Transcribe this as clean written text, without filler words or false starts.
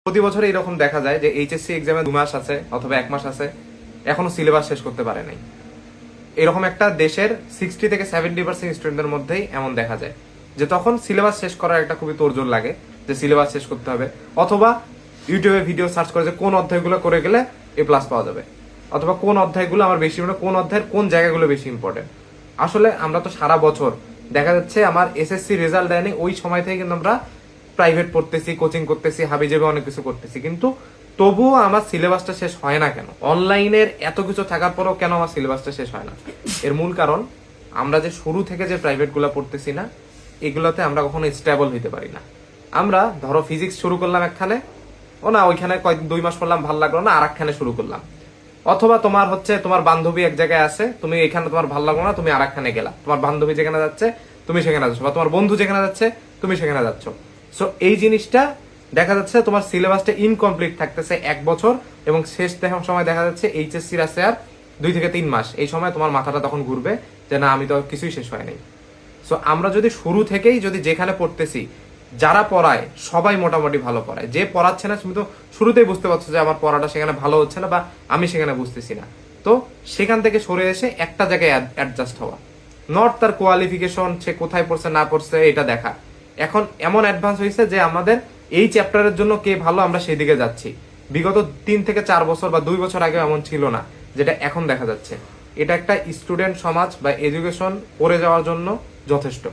প্রতি বছর এরকম দেখা যায় যে এইচএসসি এক্সামে 2 মাস আছে অথবা 1 মাস আছে, এখনো সিলেবাস শেষ করতে পারে নাই। এরকম একটা দেশের 60 থেকে 70% স্টুডেন্টদের মধ্যেই এমন দেখা যায় যে তখন সিলেবাস শেষ করার একটা খুবই তোড়জোড় লাগে যে সিলেবাস শেষ করতে হবে, অথবা ইউটিউবে ভিডিও সার্চ করে যে কোন অধ্যায়গুলো করে গেলে A+ পাওয়া যাবে, অথবা কোন অধ্যায়গুলো আমার বেশি, মানে কোন অধ্যায়ের কোন জায়গাগুলো বেশি ইম্পর্টেন্ট। আসলে আমরা তো সারা বছর দেখা যাচ্ছে আমার এসএসসি রেজাল্ট দেয়নি, ওই সময় থেকে কিন্তু আমরা প্রাইভেট পড়তেছি, কোচিং করতেছি, হাবিজাবি অনেক কিছু করতেছি, কিন্তু তবুও আমার সিলেবাসটা শেষ হয় না কেন? অনলাইনের এত কিছু থাকার পরেও কেন আমার সিলেবাসটা শেষ হয় না? এর মূল কারণ আমরা যে শুরু থেকে যে প্রাইভেট গুলা পড়তেছি না, এগুলোতে আমরা কখনো স্টেবল হইতে পারি না। আমরা ধরো ফিজিক্স শুরু করলাম একখানে, ও না ওইখানে 2 মাস পড়লাম, ভালো লাগলো না, আর একখানে শুরু করলাম। অথবা তোমার তোমার বান্ধবী এক জায়গায় আছে, তুমি এখানে তোমার ভালো লাগলো না, তুমি আর একখানে গেলা, তোমার বান্ধবী যেখানে যাচ্ছে তুমি সেখানে যাচ্ছ, বা তোমার বন্ধু যেখানে যাচ্ছে তুমি সেখানে যাচ্ছ। সো এই জিনিসটা দেখা যাচ্ছে তোমার সিলেবাসটা ইনকমপ্লিট থাকতেছে 1 বছর, এবং শেষ দেখার সময় দেখা যাচ্ছে এইচএসসির আছে আর 2 থেকে 3 মাস। এই সময় তোমার মাথাটা তখন ঘুরবে যে না, আমি তো কিছুই শেষ হয় নাই। সো আমরা যদি শুরু থেকেই যদি যেখানে পড়তেছি, যারা পড়ায় সবাই মোটামুটি ভালো পড়ায়, যে পড়াচ্ছে না তুমি তো শুরুতেই বুঝতে পারছো যে আমার পড়াটা সেখানে ভালো হচ্ছে না, বা আমি সেখানে বুঝতেছি না, তো সেখান থেকে সরে এসে একটা জায়গায় অ্যাডজাস্ট হওয়া, নট তার কোয়ালিফিকেশন, সে কোথায় পড়ছে না পড়ছে এটা দেখা। এখন এমন অ্যাডভান্স হয়েছে যে আমাদের এই চ্যাপ্টারের জন্য কে ভালো আমরা সেই দিকে যাচ্ছি। বিগত 3 থেকে 4 বছর বা 2 বছর আগে এমন ছিল না, যেটা এখন দেখা যাচ্ছে। এটা একটা স্টুডেন্ট সমাজ বা এডুকেশন পড়ে যাওয়ার জন্য যথেষ্ট।